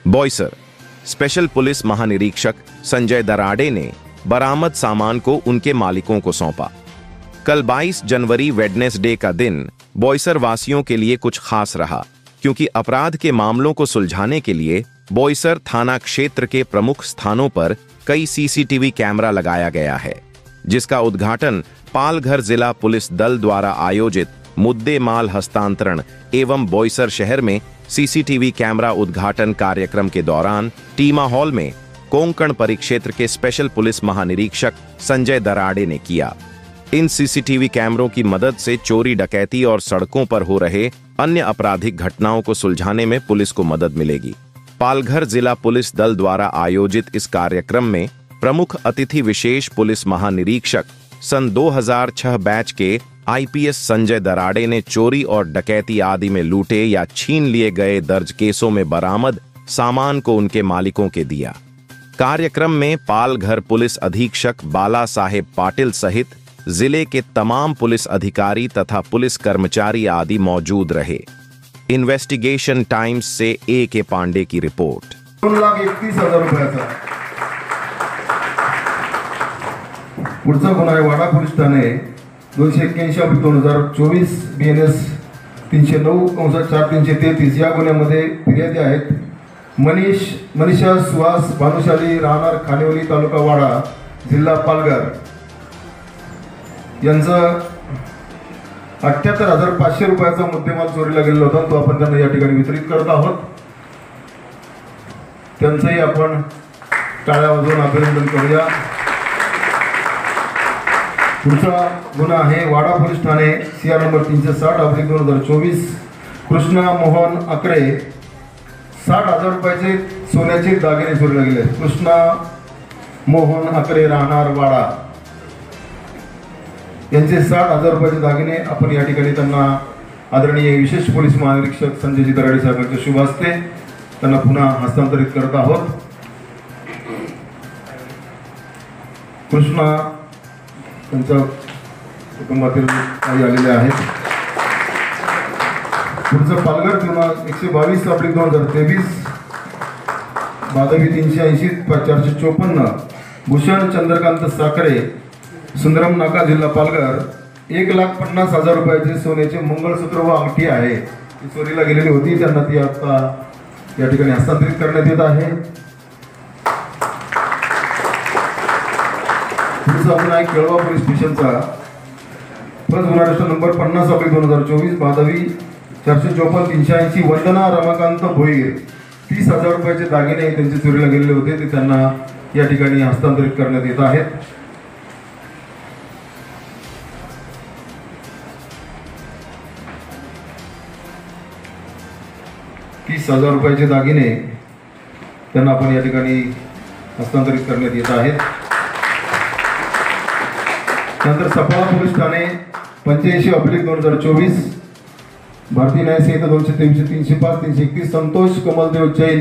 Boisar special police महानिरीक्षक संजय दराड़े ने बरामद सामान को उनके मालिकों को सौंपा। कल 22 जनवरी वेडनेसडे का दिन बॉयसर वासियों के लिए कुछ खास रहा, क्योंकि अपराध के मामलों को सुलझाने के लिए बॉयसर थाना क्षेत्र के प्रमुख स्थानों पर कई सीसीटीवी कैमरा लगाया गया है, जिसका उद्घाटन पालघर जिला पुलिस दल द्वारा आयोजित मुद्दे माल हस्तांतरण एवं बॉयसर शहर में सीसीटीवी कैमरा उद्घाटन कार्यक्रम के दौरान टीमा हॉल में कोंकण परिक्षेत्र के स्पेशल पुलिस महानिरीक्षक संजय दराड़े ने किया। इन सीसीटीवी कैमरों की मदद से चोरी, डकैती और सड़कों पर हो रहे अन्य आपराधिक घटनाओं को सुलझाने में पुलिस को मदद मिलेगी। पालघर जिला पुलिस दल द्वारा आयोजित इस कार्यक्रम में प्रमुख अतिथि विशेष पुलिस महानिरीक्षक सन 2006 बैच के आईपीएस संजय दराड़े ने चोरी और डकैती आदि में लूटे या छीन लिए गए दर्ज केसों में बरामद सामान को उनके मालिकों के दिया। कार्यक्रम में पालघर पुलिस अधीक्षक बाला साहेब पाटिल सहित जिले के तमाम पुलिस अधिकारी तथा पुलिस कर्मचारी आदि मौजूद रहे। इन्वेस्टिगेशन टाइम्स से A.K. पांडे की रिपोर्ट। 2,31,000 रुपयाचा पुढचा गुन्हा आहे वाडा पोलीस ठाणे 281/2024 BNS 309/4333 या गुन्ह्यामध्ये फिर्यादी आहेत मनीषा सुहास भानुशाली राहणार खानेवली तालुका वाडा जिल्हा पालघर यांचं 78,500 रुपयाचा मुद्देमाल चोरीला गेलेला होता, तो आपण त्यांना या ठिकाणी वितरित करत आहोत। त्यांचंही आपण टाळ्या वाजवून अभिनंदन करूया। पुढचा गुन्हा आहे वाडा पोलीस ठाणे CR नंबर 360/2024 कृष्णा मोहन अकरे 60,000 रुपयाचे सोन्याचे दागिने चोरीला गेले। कृष्णा मोहन अकरे राहणार वाडा यांचे 60,000 रुपयाचे दागिने आपण या ठिकाणी त्यांना आदरणीय विशेष पोलीस महानिरीक्षक संजय दराड़े साहेबांच्या शुभ हस्ते त्यांना पुन्हा हस्तांतरित करत आहोत। कृष्णा त्यांच्या कुटुंबातील काही आलेले आहेत। पुढचं पालघर गुन्हा 122/2023 भादवी 380/454 भूषण चंद्रकांत साखरे सुंदरम नाका जिल्हा पालघर 1,50,000 रुपयाचे सोन्याचे मंगळसूत्र व अंगठी आहे, ती चोरीला गेलेली होती, त्यांना ती आता या ठिकाणी हस्तांतरित करण्यात येत आहे। पुढचा गुन्हा केळवा पोलीस स्टेशनचा फर्स्ट गुन्हा रजिस्टर नंबर 50/2024 भादवी 454/380 वंदना रमाकांत भोईर 30,000 रुपयाचे दागिने त्यांचे चोरीला गेलेले होते, ते त्यांना या ठिकाणी हस्तांतरित करण्यात येत आहेत। 30,000 रुपयाचे दागिने त्यांना आपण या ठिकाणी हस्तांतरित करण्यात येत आहेत। नंतर सफाळा पोलीस ठाणे 85/2024 भारतीय न्याय संहिता 223/305/331 संतोष कमलदेव जैन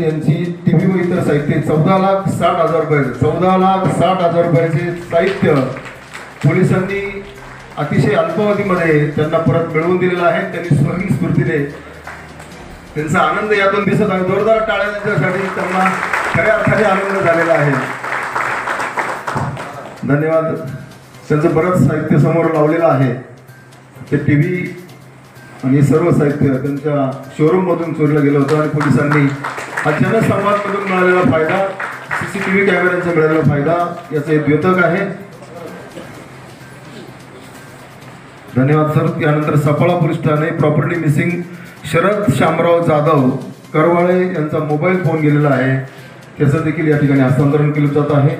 यांची टीव्ही व इतर साहित्य 14,60,000 रुपयाचे 14,60,000 रुपयाचे साहित्य पोलिसांनी अतिशय अल्पावधीमध्ये त्यांना परत मिळवून दिलेला आहे। त्यांनी स्वयंस्फूर्तीने त्यांचा आनंद यातून दिसत आहे। जोरदार टाळ्या त्यांच्यासाठी, त्यांना खऱ्या अर्थाने आनंद झालेला आहे। धन्यवाद। त्यांचं बरंच साहित्य समोर लावलेलं आहे, ते टीव्ही आणि सर्व साहित्य त्यांच्या शोरूम मधून चोरीला गेलं होतं आणि पोलिसांनी हा जनसंवाद मधून मिळालेला फायदा, सीसीटीव्ही कॅमेऱ्यांचा मिळालेला फायदा याचा एक द्योतक आहे। धन्यवाद सर। त्यानंतर सफाळा पोलीस ठाणे प्रॉपर्टी मिसिंग शरद शामराव जाधव करवाळे यांचा मोबाईल फोन गेलेला आहे, त्याचं देखील या ठिकाणी हस्तांतरण केलं जात आहे।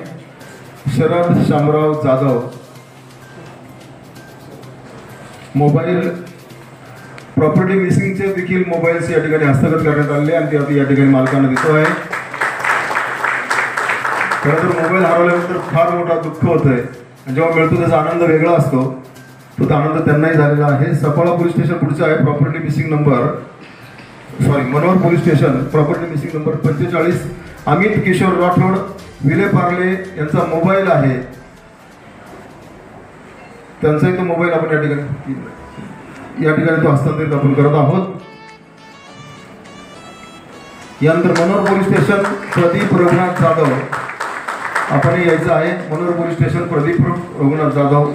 शरद शामराव जाधव मोबाईल प्रॉपर्टी मिसिंगचे देखील मोबाईल्स या ठिकाणी हस्तगत करण्यात आले आणि ते आता या ठिकाणी मालकांना देतो आहे। खरं तर मोबाईल हरवल्यानंतर फार मोठा दुःख होतंय, जेव्हा मिळतो त्याचा आनंद वेगळा असतो, तो आनंद त्यांनाही झालेला आहे। सफाळा पोलीस स्टेशन पुढचं आहे property missing number Manohar police station property missing number 45 Amit Kishore Rathod Vile Parle यांचा मोबाईल आहे, त्यांचाही तो मोबाईल आपण या ठिकाणी तो हस्तांतरित आपण करत आहोत। यानंतर मनोर पोलीस स्टेशन प्रदीप रघुनाथ जाधव, आपण यायचं आहे. मनोर पोलीस स्टेशन प्रदीप रघुनाथ जाधव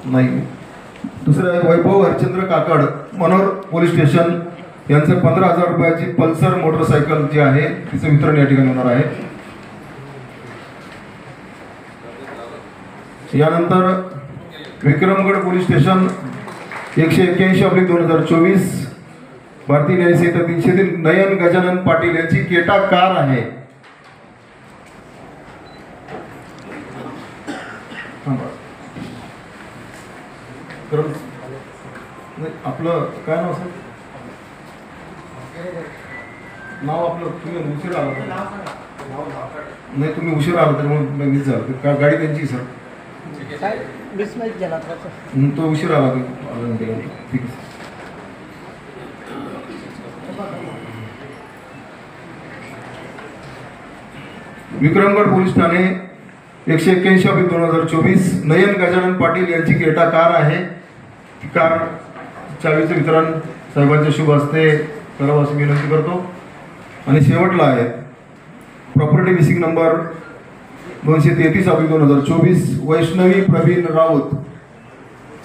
नाही. दुसरं आहे वैभव हरिश्चंद्र काकड, मनोर पोलीस स्टेशन. यांचं 15,000 रुपयाची पल्सर मोटरसायकल जी आहे तिचं वितरण या ठिकाणी होणार आहे. यानंतर विक्रमगड पोलीस स्टेशन 181/2024 भारतीय न्याय संहिता 303 नयन गजानन पाटील यांची केटा कार आहे. आपलं काय नाव सर? नाव आपलं तुम्ही उशीर आला नाही, तुम्ही उशीर आला तर मग मिस झालं का? गाडी त्यांची सर तो उशीर आला ठीक आहे. विक्रमगड पोलीस ठाणे 181/2024 नयन गजानन पाटील यांची क्रेटा कार आहे. ती कार चावीचं वितरण साहेबांच्या शुभ हस्ते करावं अशी विनंती करतो. आणि शेवटला आहे property missing number 233/2024 Vaishnavi Pravin Raut.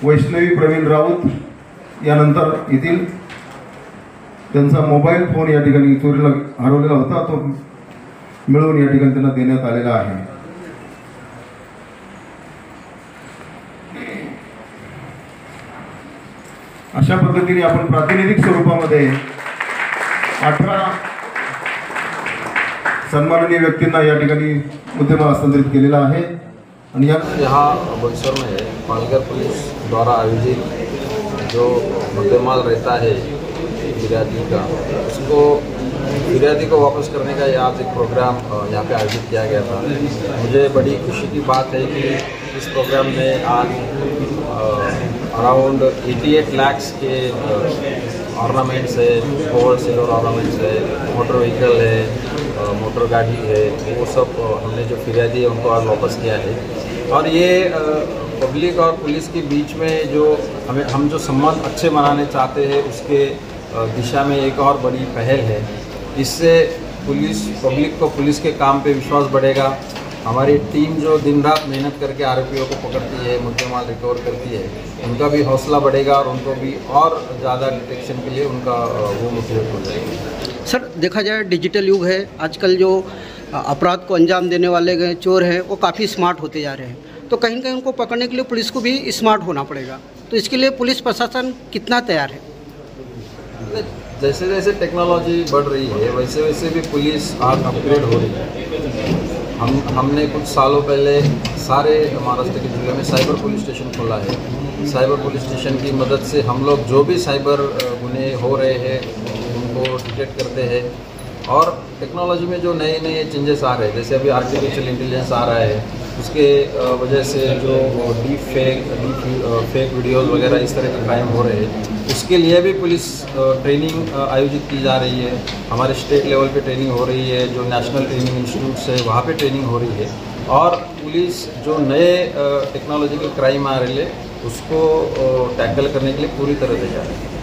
Vaishnavi Pravin Raut यानंतर येथील त्यांचा मोबाईल फोन या ठिकाणी चोरीला हरवलेला होता, तो मिळवून या ठिकाणी त्यांना देण्यात आलेला आहे. अशा पद्धतीने आपण प्रातिनिधिक स्वरूपामध्ये 18 सन्माननीय व्यक्तींना या ठिकाणी मुद्देमाल हस्तांतरित केलेला आहे. आणि यहाँ बोईसर में पालघर पुलिस द्वारा आयोजित जो मुद्देमाल रहता है फिरियादी का, उसको फिरियादी को वापस करने का आज एक प्रोग्राम यहाँ पे आयोजित किया गया था. मुझे बड़ी खुशी की बात है कि इस प्रोग्राम में आज अराउंड 88 लाख के ऑर्नामेंट्स है, गोल्ड सिल्वर ऑर्नामेंट्स है, मोटर व्हीकल है, मोटर गाड़ी है, वो सब हमने जो फिरियादी है उनको आज वापस किया है. और ये पब्लिक और पुलिस के बीच में जो हम जो संबंध अच्छे बनाने चाहते हैं उसके दिशा में एक और बड़ी पहल है. इससे पब्लिक को पुलिस के काम पे विश्वास बढ़ेगा. हमारी टीम जो दिन रात मेहनत करके आरोपियों को पकड़ती है, मुद्देमाल रिकवर करती है, उनका भी हौसला बढ़ेगा और उनको भी और ज़्यादा डिटेक्शन के लिए उनका वो मोटिवेट हो जाएगा. सर देखा जाए डिजिटल युग है, आजकल जो अपराध को अंजाम देने वाले चोर हैं वो काफ़ी स्मार्ट होते जा रहे हैं, तो कहीं न कहीं उनको पकड़ने के लिए पुलिस को भी स्मार्ट होना पड़ेगा. तो इसके लिए पुलिस प्रशासन कितना तैयार है? जैसे जैसे टेक्नोलॉजी बढ़ रही है वैसे वैसे भी पुलिस आज अपग्रेड हो रही है. हमने कुछ सालों पहले सारे महाराष्ट्र के जिले में साइबर पुलिस स्टेशन खोला है. साइबर पुलिस स्टेशन की मदद से हम लोग जो भी साइबर गुने हो रहे हैं उनको डिटेक्ट करते हैं. और टेक्नोलॉजी में जो नए नए चेंजेस आ रहे हैं, जैसे अभी आर्टिफिशियल इंटेलिजेंस आ रहा है, उसके वजह से जो डीप फेक वीडियोज़ वगैरह इस तरह के क्राइम हो रहे हैं, उसके लिए भी पुलिस ट्रेनिंग आयोजित की जा रही है. हमारे स्टेट लेवल पे ट्रेनिंग हो रही है, जो नेशनल ट्रेनिंग इंस्टीट्यूट्स है वहाँ पे ट्रेनिंग हो रही है. और पुलिस जो नए टेक्नोलॉजी के क्राइम आ रहे हैं उसको टैकल करने के लिए पूरी तरह तैयार है.